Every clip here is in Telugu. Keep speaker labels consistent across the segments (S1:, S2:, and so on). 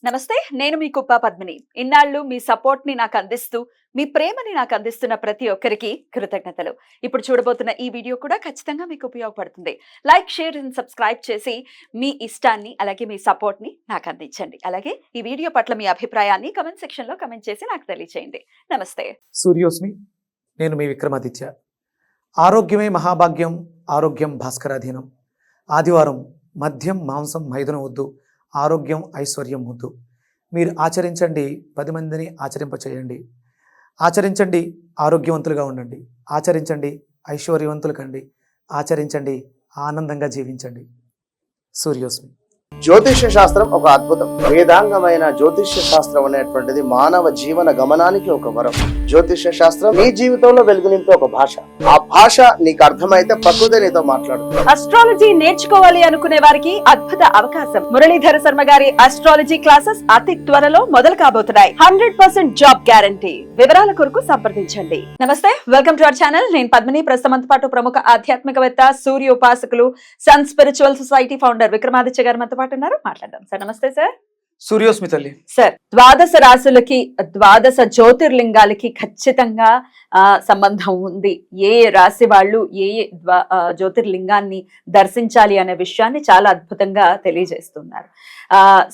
S1: నమస్తే, నేను మీ కుప్ప పద్మిని. ఇన్నాళ్ళు మీ సపోర్ట్‌ని నాకు అందిస్తూ, మీ ప్రేమని నాకు అందిస్తున్న ప్రతి ఒక్కరికి కృతజ్ఞతలు. ఇప్పుడు చూడబోతున్న ఈ వీడియో కూడా ఖచ్చితంగా మీకు ఉపయోగపడుతుంది. లైక్, షేర్ అండ్ సబ్స్క్రైబ్ చేసి మీ ఇష్టాన్ని అలాగే మీ సపోర్ట్‌ని నాకు అందించండి. అలాగే ఈ వీడియో పట్ల మీ అభిప్రాయాన్ని కామెంట్ సెక్షన్‌లో కామెంట్ చేసి నాకు తెలియజేయండి. నమస్తే.
S2: సూర్యోస్మి. నేను మీ విక్రమాదిత్య. ఆరోగ్యమే మహాభాగ్యం, ఆరోగ్యం భాస్కరాధీనం. ఆదివారం మద్యం మాంసం మైదనం వద్దు, ఆరోగ్యం ఐశ్వర్యం వద్దు. మీరు ఆచరించండి, 10 మందిని ఆచరింపచేయండి. ఆచరించండి, ఆరోగ్యవంతులుగా ఉండండి. ఆచరించండి, ఐశ్వర్యవంతులు కండి. ఆచరించండి, ఆనందంగా జీవించండి. సూర్యోస్మి.
S3: జ్యోతిష్య శాస్త్రం ఒక అద్భుతం. వేదాంగమైన జ్యోతిష్య శాస్త్రం అనేటువంటిది మానవ జీవన గమనానికి ఒక వరం. జ్యోతిష్య శాస్త్రం నీ జీవితంలో వెలుగునింపే ఒక భాష. ఆ భాష నీకు అర్థమైతే ప్రకృతి నీతో మాట్లాడుతుంది.
S1: అస్ట్రాలజీ నేర్చుకోవాలి అనుకునే వారికి అద్భుత అవకాశం. మురళీధర శర్మ గారి అస్ట్రాలజీ క్లాసెస్ అతి త్వరలో మొదలు కాబోతున్నాయి. 100% జాబ్ గ్యారంటీ. వివరాల కొరకు సంప్రదించండి. నమస్తే, వెల్కమ్ టు అవర్ ఛానల్. నేను పద్మిని. ప్రస్తుతంతో పాటు ప్రముఖ ఆధ్యాత్మికవేత్త, సూర్య ఉపాసకులు, Sun Spiritual Society founder Vikramaditya garu మనతో పాటు ఉన్నారు. మాట్లాడదాం సార్. నమస్తే సార్.
S2: సూర్యోస్మి తల్లి.
S1: సార్, ద్వాదశ రాశులకి, ద్వాదశ జ్యోతిర్లింగాలకి ఖచ్చితంగా సంబంధం ఉంది. ఏ రాశి వాళ్ళు ఏ జ్యోతిర్లింగాన్ని దర్శించాలి అనే విషయాన్ని చాలా అద్భుతంగా తెలియజేస్తున్నారు.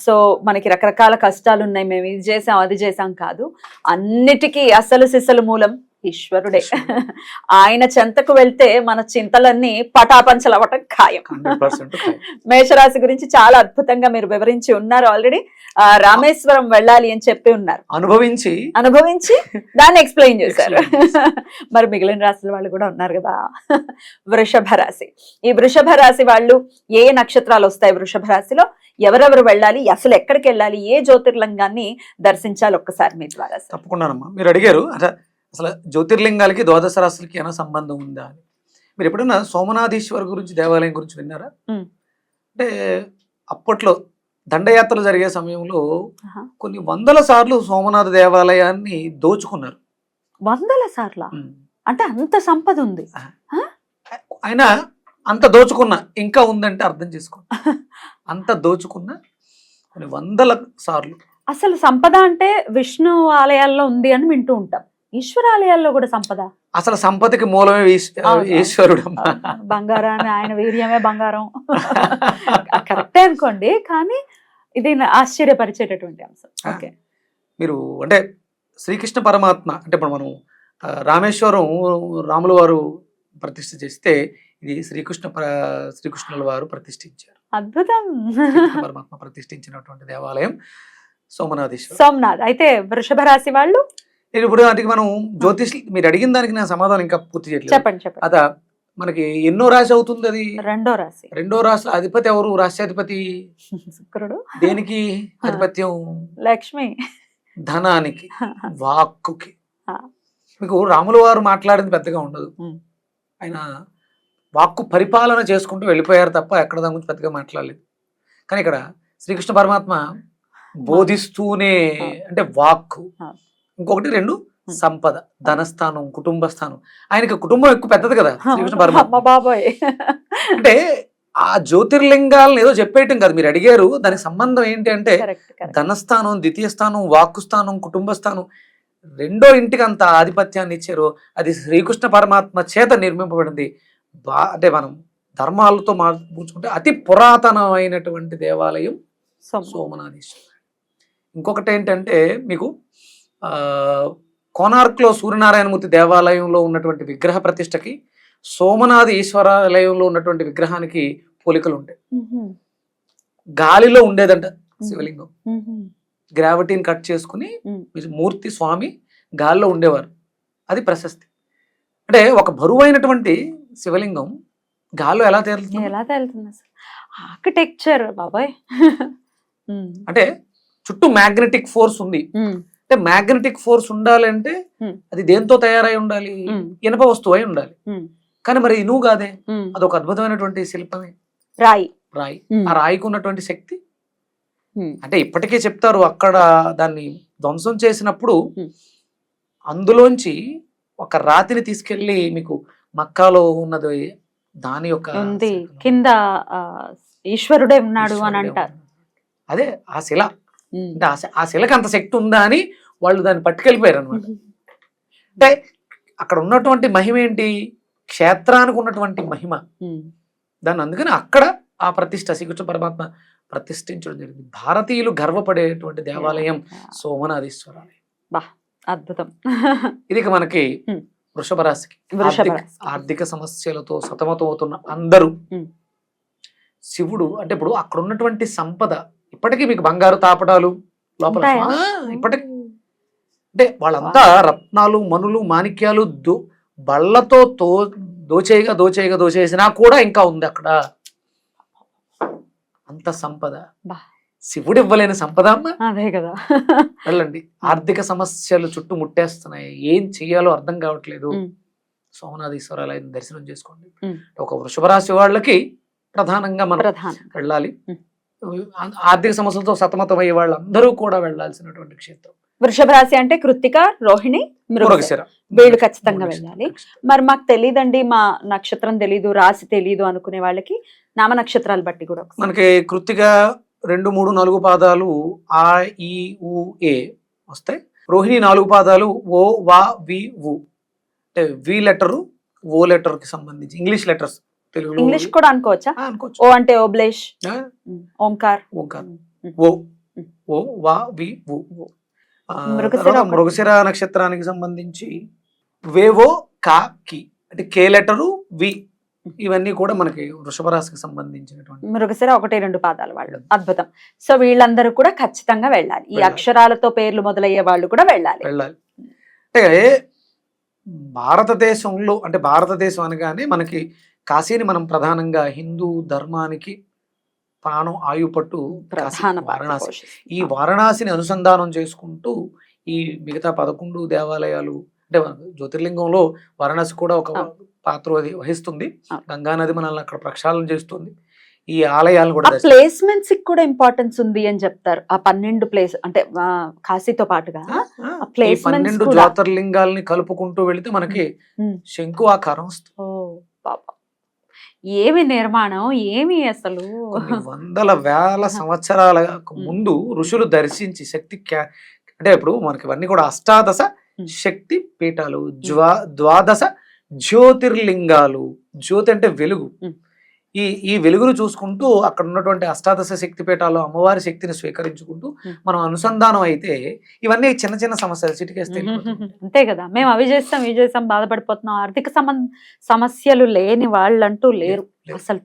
S1: సో మనకి రకరకాల కష్టాలు ఉన్నాయి, మేము ఇది చేసాం అది చేసాం కాదు, అన్నిటికీ అసలు సిసలు మూలం ఈశ్వరుడే. ఆయన చెంతకు వెళ్తే మన చింతలన్నీ పటాపంచలవటం ఖాయం. మేషరాశి గురించి చాలా అద్భుతంగా మీరు వివరించి ఉన్నారు ఆల్రెడీ. రామేశ్వరం వెళ్ళాలి అని చెప్పి ఉన్నారు, అనుభవించి దాన్ని ఎక్స్ప్లెయిన్ చేశారు. మరి మిగిలిన రాశుల వాళ్ళు కూడా ఉన్నారు కదా. వృషభ రాశి. ఈ వృషభ రాశి వాళ్ళు ఏ నక్షత్రాలు వస్తాయి వృషభ రాశిలో, ఎవరెవరు వెళ్ళాలి, అసలు ఎక్కడికి వెళ్ళాలి, ఏ జ్యోతిర్లింగాన్ని దర్శించాలి, ఒక్కసారి మీ ద్వారా.
S2: తప్పకుండానమ్మా. మీరు అడిగారు అసలు జ్యోతిర్లింగాలకి ద్వాదశ రాశులకి ఏమైనా సంబంధం ఉందా అని. మీరు ఎప్పుడైనా సోమనాథీశ్వర్ గురించి, దేవాలయం గురించి విన్నారా? అంటే అప్పట్లో దండయాత్రలు జరిగే సమయంలో కొన్ని వందల సార్లు సోమనాథ దేవాలయాన్ని దోచుకున్నారు.
S1: 100 సార్లు? అంటే అంత సంపద ఉంది.
S2: ఆయన అంత దోచుకున్నా ఇంకా ఉందంటే అర్థం చేసుకోండి. అంత దోచుకున్నా కొన్ని వందల సార్లు.
S1: అసలు సంపద అంటే విష్ణు ఆలయాల్లో ఉంది అని వింటూ ఉంటాం, ఈశ్వరాలయాల్లో కూడా సంపద.
S2: అసలు సంపదకి మూలమే ఈశ్వరుడు.
S1: బంగారాన్ని, ఆయన వీర్యమే బంగారం. కరెక్టే అనుకోండి, కానీ ఇది ఆశ్చర్యపరిచేటటువంటి అంశం. ఓకే,
S2: మీరు అంటే శ్రీకృష్ణ పరమాత్మ అంటే ఇప్పుడు మనం రామేశ్వరం రాముల వారు ప్రతిష్ఠ చేస్తే ఇది శ్రీకృష్ణుల వారు ప్రతిష్ఠించారు.
S1: అద్భుతం.
S2: పరమాత్మ ప్రతిష్ఠించినటువంటి దేవాలయం సోమనాథేశ్వరం.
S1: సోమనాథ్. అయితే వృషభ రాశి వాళ్ళు
S2: ఇప్పుడు అంటే మనం జ్యోతిష్ మీరు అడిగిన దానికి నా సమాధానం ఇంకా పూర్తి చేయట్లేదు.
S1: చెప్పండి.
S2: అదా మనకి ఎన్నో రాశి అవుతుంది అది? రెండో రాశి. అధిపతి ఎవరు? రాశ్యాధిపతి
S1: శుక్రుడు.
S2: దేనికి ఆధిపత్యం?
S1: లక్ష్మి.
S2: ధనానికి, వాక్కుకి. మీకు రాముల వారు మాట్లాడింది పెద్దగా ఉండదు. ఆయన వాక్కు పరిపాలన చేసుకుంటూ వెళ్ళిపోయారు తప్ప ఎక్కడ దాని గురించి పెద్దగా మాట్లాడలేదు. కానీ ఇక్కడ శ్రీకృష్ణ పరమాత్మ బోధిస్తూనే, అంటే వాక్కు, ఇంకొకటి 2 సంపద, ధనస్థానం, కుటుంబ స్థానం. ఆయనకి కుటుంబం ఎక్కువ పెద్దది కదా శ్రీకృష్ణ పరమాత్మ. అంటే ఆ జ్యోతిర్లింగాలను ఏదో చెప్పేయటం కాదు. మీరు అడిగారు దానికి సంబంధం ఏంటి అంటే ధనస్థానం, ద్వితీయ స్థానం, వాక్కు స్థానం, కుటుంబ స్థానం, రెండో ఇంటికి అంత ఆధిపత్యాన్ని ఇచ్చారు. అది శ్రీకృష్ణ పరమాత్మ చేత నిర్మింపబడింది. అంటే మనం ధర్మాలతో మార్చుకుంటే అతి పురాతనమైనటువంటి దేవాలయం సోమనాథేశ్వర. ఇంకొకటి ఏంటంటే మీకు కోనార్క్లో సూర్యనారాయణమూర్తి దేవాలయంలో ఉన్నటువంటి విగ్రహ ప్రతిష్టకి సోమనాథ ఈశ్వరాలయంలో ఉన్నటువంటి విగ్రహానికి పోలికలు ఉంటాయి. గాలిలో ఉండేదంట శివలింగం. గ్రావిటీని కట్ చేసుకుని మూర్తి స్వామి గాలిలో ఉండేవారు. అది ప్రశస్తి. అంటే ఒక బరువైనటువంటి శివలింగం గాల్లో ఎలా తేలుతుంది?
S1: ఆర్కిటెక్చర్ బాబాయ్.
S2: అంటే చుట్టూ మ్యాగ్నెటిక్ ఫోర్స్ ఉంది. అంటే మ్యాగ్నెటిక్ ఫోర్స్ ఉండాలంటే అది దేంతో తయారై ఉండాలి? ఇనప వస్తువు అయి ఉండాలి. కానీ మరి ఇనువు కాదే, అదొక అద్భుతమైనటువంటి శిల్పమే, రాయి. ఆ రాయికి ఉన్నటువంటి శక్తి అంటే ఇప్పటికే చెప్తారు. అక్కడ దాన్ని ధ్వంసం చేసినప్పుడు అందులోంచి ఒక రాతిని తీసుకెళ్లి మీకు మక్కాలో ఉన్నది దాని యొక్క
S1: కింద ఈశ్వరుడే ఉన్నాడు అని అంటారు.
S2: అదే ఆ శిల అంటే ఆ శిలకి అంత శక్తి ఉందా అని వాళ్ళు దాన్ని పట్టుకెళ్ళిపోయారు అనమాట. అంటే అక్కడ ఉన్నటువంటి మహిమ ఏంటి, క్షేత్రానికి ఉన్నటువంటి మహిమ. దాన్ని అందుకని అక్కడ ఆ ప్రతిష్ట శ్రీకృష్ణ పరమాత్మ ప్రతిష్ఠించడం జరిగింది. భారతీయులు గర్వపడేటువంటి దేవాలయం సోమనాథేశ్వరాలయం.
S1: అద్భుతం.
S2: ఇది ఇక మనకి వృషభ రాశికి
S1: వృషభ
S2: ఆర్థిక సమస్యలతో సతమతమవుతున్న అందరూ శివుడు అంటే ఇప్పుడు అక్కడ ఉన్నటువంటి సంపద ఇప్పటికీ మీకు బంగారు తాపడాలు లోపల ఇప్పటికీ అంటే వాళ్ళంతా రత్నాలు మనులు మాణిక్యాలు బళ్ళతో దోచేసినా కూడా ఇంకా ఉంది అక్కడ అంత సంపద. శివుడు ఇవ్వలేని సంపద అమ్మా.
S1: అదే కదా.
S2: వెళ్ళండి. ఆర్థిక సమస్యలు చుట్టూ ముట్టేస్తున్నాయి, ఏం చెయ్యాలో అర్థం కావట్లేదు. సోమనాథేశ్వరాలయం దర్శనం చేసుకోండి. ఒక వృషభ రాశి వాళ్ళకి ప్రధానంగా మనం వెళ్ళాలి. ఆర్థిక సమస్యలతో సతమతమయ్యే వాళ్ళందరూ కూడా వెళ్ళాల్సినటువంటి క్షేత్రం.
S1: వృషభ రాశి అంటే కృత్తిక, రోహిణి, మృగశిర వీళ్ళు ఖచ్చితంగా వెళ్ళాలి. మరి మాకు తెలియదండి, మా నక్షత్రం తెలీదు, రాశి తెలీదు అనుకునే వాళ్ళకి నామ నక్షత్రాలు బట్టి కూడా
S2: మనకి కృత్తిక 2, 3, 4 పాదాలు ఆ ఈ ఉ ఏ వస్తాయి. రోహిణి 4 పాదాలు ఓ వా వి వు. అంటే వి లెటరు ఓ లెటర్ కి సంబంధించి ఇంగ్లీష్ లెటర్స్. తెలుగులో
S1: ఇంగ్లీష్ కూడా అనుకోవచ్చా? ఓ అంటే ఓబ్లేష్, ఓంకార్,
S2: ఓ ఓ వా వి వు. మృగశిర నక్షత్రానికి సంబంధించి వేవో కా కి అంటే కే లెటరు వి. ఇవన్నీ కూడా మనకి వృషభ రాశికి సంబంధించినటువంటి.
S1: మృగశిర 1, 2 పాదాలు వాళ్ళు. అద్భుతం. సో వీళ్ళందరూ కూడా ఖచ్చితంగా వెళ్ళాలి. ఈ అక్షరాలతో పేర్లు మొదలయ్యే వాళ్ళు కూడా వెళ్ళాలి.
S2: అంటే భారతదేశంలో అంటే భారతదేశం అనగానే మనకి కాశీని మనం ప్రధానంగా హిందూ ధర్మానికి ప్రాణం ఆయుపట్టు వారణాసి. ఈ వారణాసిని అనుసంధానం చేసుకుంటూ ఈ మిగతా 11 దేవాలయాలు అంటే జ్యోతిర్లింగంలో వారణాసి కూడా ఒక పాత్ర వహిస్తుంది. గంగా నది మనల్ని అక్కడ ప్రక్షాళన చేస్తుంది. ఈ ఆలయాలు కూడా
S1: ప్లేస్మెంట్స్ కూడా ఇంపార్టెన్స్ ఉంది అని చెప్తారు. ఆ 12 ప్లేస్ అంటే కాశీతో పాటుగా
S2: 12 జ్యోతిర్లింగాల్ని కలుపుకుంటూ వెళితే మనకి శంకు ఆకారం వస్తుంది.
S1: ఏమి నిర్మాణం, ఏమి అసలు
S2: వందల వేల సంవత్సరాల ముందు ఋషులు దర్శించి శక్తి అంటే ఇప్పుడు మనకి ఇవన్నీ కూడా అష్టాదశ శక్తి పీఠాలు, ద్వాదశ జ్యోతిర్లింగాలు. జ్యోతి అంటే వెలుగు. ఈ వెలుగును చూసుకుంటూ అక్కడ ఉన్నటువంటి అష్టాదశ శక్తి పీఠాల్లో అమ్మవారి శక్తిని స్వీకరించుకుంటూ మనం అనుసంధానం అయితే ఇవన్నీ చిన్న చిన్న సమస్యలు చిటికేస్తే
S1: అంతే కదా. మేము అవి చేస్తాం ఇవి చేస్తాం బాధపడిపోతున్నాం. ఆర్థిక సమస్యలు లేని వాళ్ళంటూ లేరు అసలు.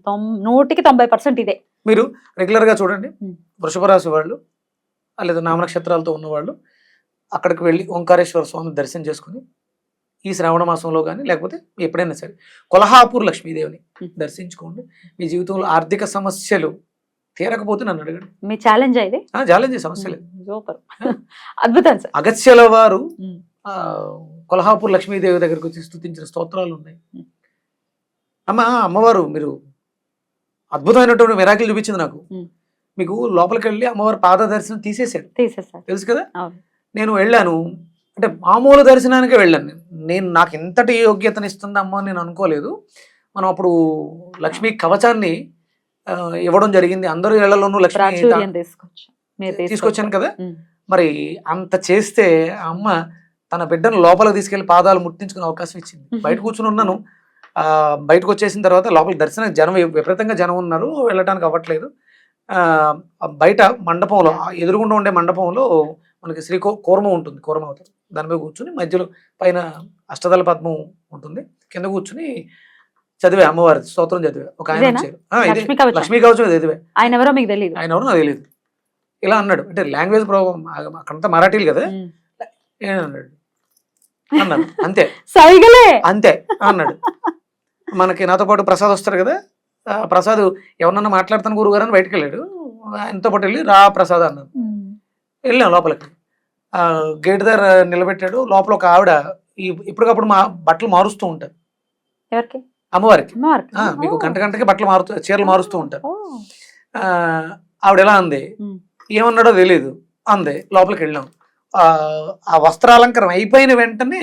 S1: 100కి 90% ఇదే.
S2: మీరు రెగ్యులర్ గా చూడండి, వృషభ రాశి వాళ్ళు లేదా నామనక్షత్రాలతో ఉన్నవాళ్ళు అక్కడికి వెళ్ళి ఓంకారేశ్వర స్వామి దర్శనం చేసుకుని ఈ శ్రావణ మాసంలో కానీ లేకపోతే ఎప్పుడైనా సరే కొల్హాపూర్ లక్ష్మీదేవిని దర్శించుకోండి. మీ జీవితంలో ఆర్థిక సమస్యలు తీరకపోతే నన్ను అడగండి.
S1: మీ ఛాలెంజ్ అయితే
S2: ఛాలెంజ్ సమస్య లేదు.
S1: అద్భుతం సార్.
S2: అగత్యాల వారు కొల్హాపూర్ లక్ష్మీదేవి దగ్గరకు వచ్చి స్తుతించిన స్తోత్రాలు ఉన్నాయి. అమ్మవారు మీరు అద్భుతమైనటువంటి మిరాకిల్ చూపించింది నాకు. మీకు లోపలికి వెళ్ళి అమ్మవారి పాద దర్శనం తీసేశారు, తెలుసు కదా. నేను వెళ్ళాను అంటే మామూలు దర్శనానికే వెళ్ళాను. నేను నాకు ఇంతటి యోగ్యతను ఇస్తుందమ్మా నేను అనుకోలేదు. మనం అప్పుడు లక్ష్మీ కవచాన్ని ఇవ్వడం జరిగింది. అందరూ ఇళ్లలోనూ లక్ష్మీ తీసుకొచ్చాను కదా. మరి అంత చేస్తే అమ్మ తన బిడ్డను లోపలికి తీసుకెళ్లి పాదాలు ముట్టించుకునే అవకాశం ఇచ్చింది. బయట కూర్చుని ఉన్నాను. బయటకు వచ్చేసిన తర్వాత లోపల దర్శనం జనం విపరీతంగా జనం ఉన్నారు, వెళ్ళడానికి అవ్వట్లేదు. బయట మండపంలో ఎదురుగుండా ఉండే మండపంలో మనకి శ్రీ కూర్మ ఉంటుంది, కూర్మ అవుతుంది. దానిపై కూర్చుని మధ్యలో పైన అష్టదళ పద్మం ఉంటుంది, కింద కూర్చుని చదివే అమ్మవారి స్తోత్రం చదివే. ఒక ఆయన వచ్చారు, లక్ష్మీ కవచం చదివే.
S1: ఆయన ఎవరో మీకు తెలియదు?
S2: ఆయన ఎవరో నాకు తెలియదు. ఇలా అన్నాడు, అంటే లాంగ్వేజ్ ప్రాబ్లం, అక్కడంతా మరాఠీలు కదా. ఏమన్నాడు అన్నాడు, అంతే అంతే అన్నాడు. మనకి నాతో పాటు ప్రసాద్ వస్తాడు కదా, ప్రసాద్ ఎవరన్నా మాట్లాడుతాను గురుగారు అని బయటకు వెళ్ళాడు. ఆయనతో పాటు వెళ్ళి రా ప్రసాద్ అన్నాను. వెళ్ళాం లోపలికి. గేట్ దగ్గర నిలబెట్టాడు. లోపల ఒక ఆవిడ ఇప్పటికప్పుడు బట్టలు మారుస్తూ ఉంటారు. అమ్మవారికి మీకు గంటకి బట్టలు మారుతూ చీరలు మారుస్తూ ఉంటారు. ఆవిడ ఎలా అంది, ఏమన్నాడో తెలియదు అంది. లోపలికి వెళ్ళాం. ఆ వస్త్రాలంకరం అయిపోయిన వెంటనే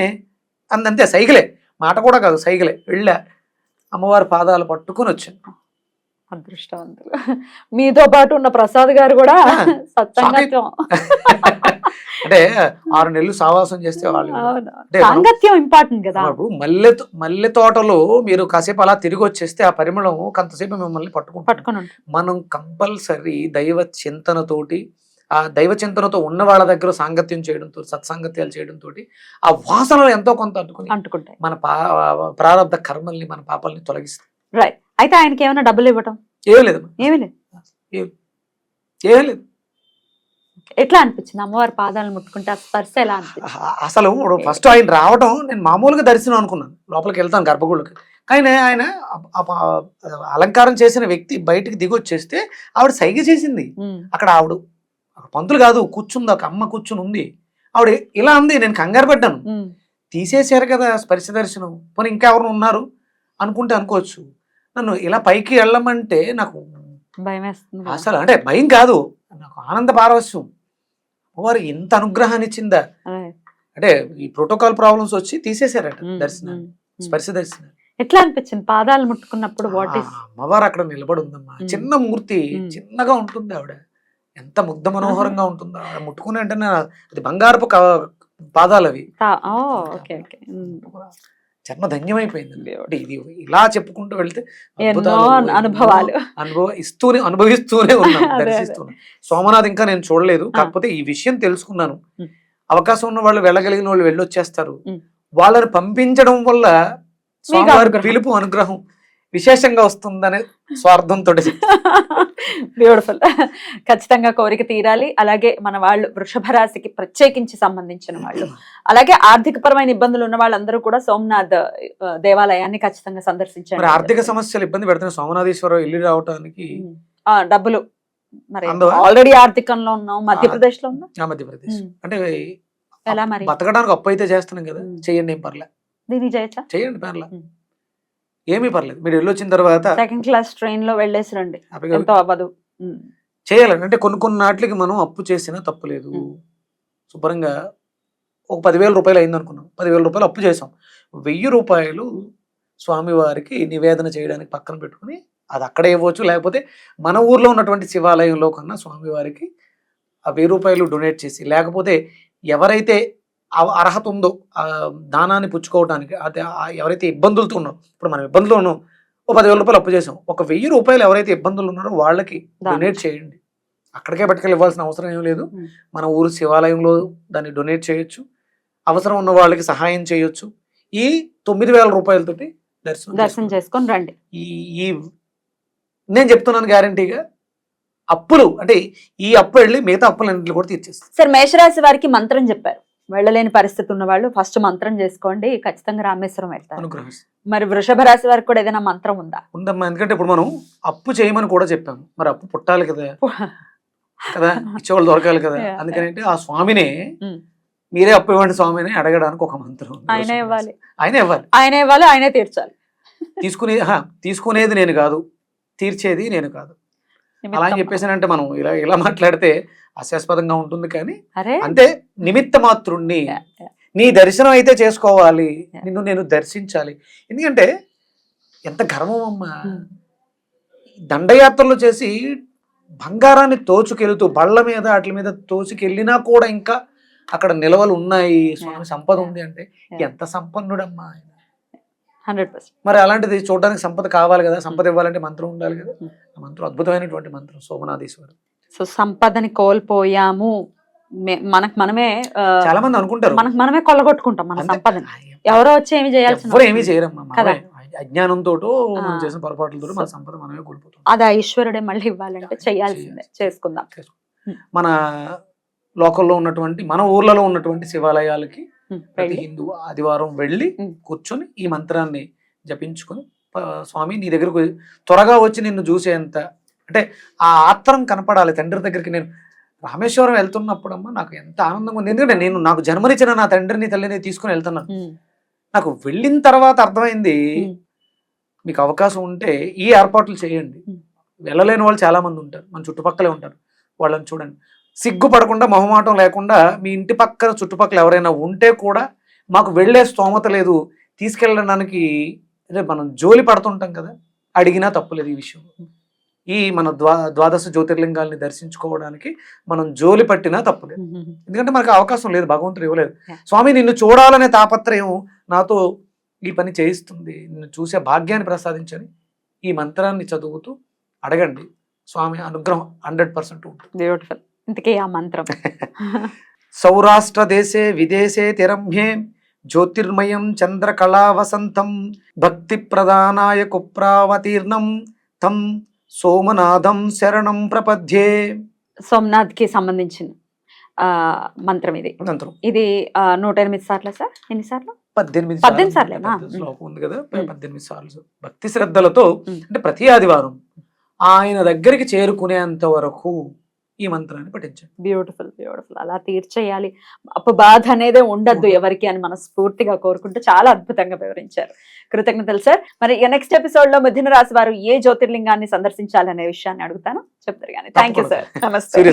S2: అంతే, సైకిలే, మాట కూడా కాదు, సైకిలే. వెళ్ళా అమ్మవారి పాదాలు పట్టుకొని వచ్చాను.
S1: అదృష్టవంతులు. మీతో పాటు ఉన్న ప్రసాద్ గారు కూడా సత్సంగత్యం.
S2: అంటే 6 నెలలు సావాసం చేస్తే వాళ్ళు
S1: అవును.
S2: అంటే మనం-
S1: సాంగత్యం ఇంపార్టెంట్ కదా.
S2: ఇప్పుడు మల్లె తోటలో మీరు కాసేపు అలా తిరిగి వచ్చేస్తే ఆ పరిమళం కొంతసేపు మిమ్మల్ని పట్టుకుంటుంది.
S1: పట్టుకొని ఉంటారు.
S2: మనం కంపల్సరీ దైవ చింతనతోటి, ఆ దైవ చింతనతో ఉన్న వాళ్ళ దగ్గర సాంగత్యం చేయడంతో, సత్సాంగత్యాలు చేయడంతో ఆ వాసనలు ఎంతో కొంత
S1: అంటుకుంటాయి.
S2: మన ప్రారంధ కర్మల్ని, మన పాపాలని తొలగిస్తాయి.
S1: రైట్. అయితే ఆయనకి ఏమైనా డబ్బులు ఇవ్వటం
S2: ఏం లేదు,
S1: ఏమీ లేదు.
S2: ఏం లేదు.
S1: ఎట్లా అనిపించింది అమ్మవారి పాదాలను ముట్టుకుంటే ఆ స్పర్శ ఎలా అనిపించింది?
S2: అసలు ఫస్ట్ ఆయన రావడం నేను మామూలుగా దర్శనం అనుకున్నాను, లోపలికి వెళ్తాను గర్భగుడికి. కానీ ఆయన అలంకారం చేసిన వ్యక్తి బయటికి దిగి వచ్చేస్తే ఆవిడ సైగ చేసింది. అక్కడ ఆవిడ పంతులు కాదు, కూర్చుంది, ఒక అమ్మ కూర్చుని ఉంది. ఆవిడ ఇలా ఉంది, నేను కంగారు పడ్డాను. తీసేశారు కదా స్పర్శ దర్శనం, పోనీ ఇంకా ఎవరు ఉన్నారు అనుకుంటే అనుకోవచ్చు. నన్ను ఇలా పైకి వెళ్ళమంటే నాకు
S1: భయం వేస్తుంది.
S2: అసలు అంటే భయం కాదు, నాకు ఆనంద పారవశ్యం. వారు ఇంత అనుగ్రహాన్ని ఇచ్చిందా అంటే ఈ ప్రోటోకాల్ ప్రాబ్లమ్స్ వచ్చి తీసేశారట దర్శనాన్ని, స్పర్శ దర్శనం.
S1: ఎట్లా అనిపించింది పాదాలు ముట్టుకున్నప్పుడు? వాట్ ఇస్
S2: అమ్మవారు అక్కడ నిలబడి ఉందమ్మా, చిన్న మూర్తి, చిన్నగా ఉంటుంది ఆవిడ, ఎంత ముగ్ధ మనోహరంగా ఉంటుందో. ఆవిడ ముట్టుకుని అంటే అది బంగారపు పాదాలు అవి. జన్మ ధన్యమైపోయింది. అంటే ఇది ఇలా చెప్పుకుంటూ వెళ్తే
S1: అనుభవాలు
S2: అనుభవిస్తూనే ఉన్నాను, దర్శిస్తున్నాను. సోమనాథ్ ఇంకా నేను చూడలేదు, కాకపోతే ఈ విషయం తెలుసుకున్నాను. అవకాశం ఉన్న వాళ్ళు, వెళ్ళగలిగిన వాళ్ళు వెళ్ళొచ్చేస్తారు. వాళ్ళని పంపించడం వల్ల స్వామివారి పిలుపు, అనుగ్రహం విశేషంగా వస్తుందనే స్వార్థంతో.
S1: బ్యూటిఫుల్. ఖచ్చితంగా కోరిక తీరాలి. అలాగే మన వాళ్ళు వృషభ రాశికి ప్రత్యేకించి సంబంధించిన వాళ్ళు, అలాగే ఆర్థిక పరమైన ఇబ్బందులు ఉన్న వాళ్ళందరూ కూడా సోమనాథ్ దేవాలయాన్ని ఖచ్చితంగా సందర్శించారు.
S2: ఆర్థిక సమస్యలు ఇబ్బంది పెడుతున్న సోమనాథేశ్వరం వెళ్ళి రావడానికి
S1: డబ్బులు మరి ఆల్రెడీ ఆర్థికంలో ఉన్నాం, మధ్యప్రదేశ్ లో ఉన్నాం.
S2: మధ్యప్రదేశ్ అంటే
S1: ఎలా మరి
S2: బతకడానికి అప్పు అయితే చేస్తున్నాం కదా, చెయ్యండి, ఏం పర్లే,
S1: దీన్ని చేయొచ్చా?
S2: చెయ్యండి, పర్లే, ఏమీ పర్లేదు. మీరు వెళ్ళొచ్చిన తర్వాత
S1: సెకండ్ క్లాస్ ట్రైన్ లో వెళ్ళేసి రండి, ఎంతో అవ్వదు.
S2: చేయాలండి. అంటే కొన్ని నాట్లకి మనం అప్పు చేసినా తప్పులేదు. శుభ్రంగా ఒక 10,000 రూపాయలు అయింది అనుకున్నాం, 10,000 రూపాయలు అప్పు చేసాం, 1,000 రూపాయలు స్వామివారికి నివేదన చేయడానికి పక్కన పెట్టుకుని అది అక్కడే ఇవ్వచ్చు. లేకపోతే మన ఊర్లో ఉన్నటువంటి శివాలయంలో కన్నా స్వామివారికి ఆ 1,000 రూపాయలు డొనేట్ చేసి, లేకపోతే ఎవరైతే అర్హత ఉందో ఆ దానాన్ని పుచ్చుకోవడానికి, అదే ఎవరైతే ఇబ్బందులతో ఉన్నారో, ఇప్పుడు మనం ఇబ్బందులు ఉన్నాం, ఓ 10,000 రూపాయలు అప్పు చేసాం, ఒక 1,000 రూపాయలు ఎవరైతే ఇబ్బందులు ఉన్నారో వాళ్ళకి డొనేట్ చేయండి. అక్కడికే పట్టుకెళ్ళి ఇవ్వాల్సిన అవసరం ఏం లేదు. మన ఊరు శివాలయంలో దాన్ని డొనేట్ చేయొచ్చు, అవసరం ఉన్న వాళ్ళకి సహాయం చేయొచ్చు. ఈ 9,000 రూపాయలతోటి దర్శనం
S1: చేసుకొని రండి.
S2: ఈ నేను చెప్తున్నాను గ్యారంటీగా, అప్పులు అంటే ఈ అప్పు వెళ్ళి మిగతా అప్పులన్నింటినీ కూడా తీర్చేస్తారు.
S1: సార్, మేషరాశి వారికి మంత్రం చెప్పారు, వెళ్ళలేని పరిస్థితి ఉన్న వాళ్ళు ఫస్ట్ మంత్రం చేసుకోండి, ఖచ్చితంగా రామేశ్వరం వెళ్తారు. మరి వృషభ రాశి వారికి కూడా ఏదైనా మంత్రం ఉందా?
S2: ఉందమ్మా, ఎందుకంటే ఇప్పుడు మనం అప్పు చేయమని కూడా చెప్పాము, మరి అప్పు పుట్టాలి కదా, ఇచ్చేవాళ్ళు దొరకాలి కదా. అందుకని ఆ స్వామినే మీరే అప్పు ఇవ్వండి స్వామిని అడగడానికి ఒక మంత్రం.
S1: ఆయనే ఇవ్వాలి,
S2: ఆయనే
S1: తీర్చాలి.
S2: తీసుకునేది నేను కాదు, తీర్చేది నేను కాదు అలా అని చెప్పేసానంటే మనం ఇలా మాట్లాడితే హాస్యాస్పదంగా ఉంటుంది. కానీ అంతే, నిమిత్త మాత్రుణ్ణి, నీ దర్శనం అయితే చేసుకోవాలి, నిన్ను నేను దర్శించాలి. ఎందుకంటే ఎంత గర్వం అమ్మా, దండయాత్రలు చేసి బంగారాన్ని తోచుకెళ్తూ బళ్ళ మీద వాటి మీద తోచుకెళ్ళినా కూడా ఇంకా అక్కడ నిలవలు ఉన్నాయి, స్వామి సంపద ఉంది అంటే ఎంత సంపన్నుడమ్మా ఆయన.
S1: 100%.
S2: మరి అలాంటిది చూడడానికి సంపద కావాలి కదా, సంపద ఇవ్వాలంటే మంత్రం ఉండాలి కదా. ఆ మంత్రం అద్భుతమైనటువంటి మంత్రం సోమనాథేశ్వరం.
S1: సో సంపదని కోల్పోయాము, మనమే
S2: చాలా మంది అనుకుంటారు,
S1: మనమే కొల్లగొట్టుకుంటాం మన సంపదని. ఎవరో వచ్చి ఏమి చేయాల్సిన
S2: ఏమీ చేయరమ్మా, అజ్ఞానంతో మనం చేసిన పొరపాట్లతో మన సంపద మనమే కోల్పోతాం.
S1: అది ఆ ఈశ్వరుడే మళ్ళీ ఇవ్వాలంటే చేయాల్సిందే, చేసుకుందాం.
S2: మన లోకల్లో ఉన్నటువంటి, మన ఊర్లలో ఉన్నటువంటి శివాలయాలకి ప్రతి హిందూ ఆదివారం వెళ్ళి కూర్చొని ఈ మంత్రాన్ని జపించుకొని, స్వామి నీ దగ్గరకు త్వరగా వచ్చి నిన్ను చూసేంత అంటే ఆ ఆత్రం కనపడాలి తండ్రి దగ్గరికి. నేను రామేశ్వరం వెళ్తున్నప్పుడు అమ్మ నాకు ఎంత ఆనందంగా ఉంది, ఎందుకంటే నాకు జన్మనిచ్చిన నా తండ్రిని తల్లిని తీసుకుని వెళ్తున్నాను. నాకు వెళ్ళిన తర్వాత అర్థమైంది, మీకు అవకాశం ఉంటే ఈ ఏర్పాట్లు చేయండి. వెళ్ళలేని వాళ్ళు చాలా మంది ఉంటారు, మన చుట్టుపక్కలే ఉంటారు, వాళ్ళని చూడండి. సిగ్గుపడకుండా, మొహమాటం లేకుండా మీ ఇంటి పక్కన చుట్టుపక్కల ఎవరైనా ఉంటే కూడా మాకు వెళ్ళే స్తోమత లేదు, తీసుకెళ్ళడానికి అంటే మనం జోలి పడుతుంటాం కదా, అడిగినా తప్పులేదు ఈ విషయం. ఈ మన ద్వాదశ జ్యోతిర్లింగాల్ని దర్శించుకోవడానికి మనం జోలి పట్టినా తప్పులేదు. ఎందుకంటే మనకు అవకాశం లేదు, భగవంతుడు ఇవ్వలేదు. స్వామి నిన్ను చూడాలనే తాపత్రయం నాతో ఈ పని చేయిస్తుంది, నిన్ను చూసే భాగ్యాన్ని ప్రసాదించని ఈ మంత్రాన్ని చదువుతూ అడగండి, స్వామి అనుగ్రహం 100% ఉంటుంది.
S1: బ్యూటిఫుల్. ఇంతకీ ఆ మంత్రం
S2: సౌరాష్ట్ర దేశే విదేశే తిరమ్యే జ్యోతిర్మయం చంద్రకళా వసంతం భక్తి ప్రధానాయ కుప్రావతీర్ణం తం సోమనాథం శరణం ప్రపద్యే.
S1: సోమనాథ్ కి సంబంధించిన మంత్రం ఇది.
S2: మంత్రం
S1: ఇది 108 సార్లు సార్? ఎన్నిసార్లు?
S2: 18
S1: సార్లేనా?
S2: శ్లోకం ఉంది కదా, 18 సార్లు భక్తి శ్రద్ధలతో, అంటే ప్రతి ఆదివారం ఆయన దగ్గరికి చేరుకునేంత వరకు ఈ మంత్రాన్ని పఠించండి.
S1: Beautiful beautiful. అలా తీర్చేయాలి, బాధ అనేది ఉండద్దు ఎవరికి అని మనస్ఫూర్తిగా కోరుకుంటూ చాలా అద్భుతంగా వివరించారు. కృతజ్ఞతలు సార్. మరి నెక్స్ట్ ఎపిసోడ్ లో మిథున రాశి వారు ఏ జ్యోతిర్లింగాన్ని సందర్శించాలనే విషయాన్ని అడుగుతాను, చెప్తారు కానీ. Thank you sir. నమస్తే.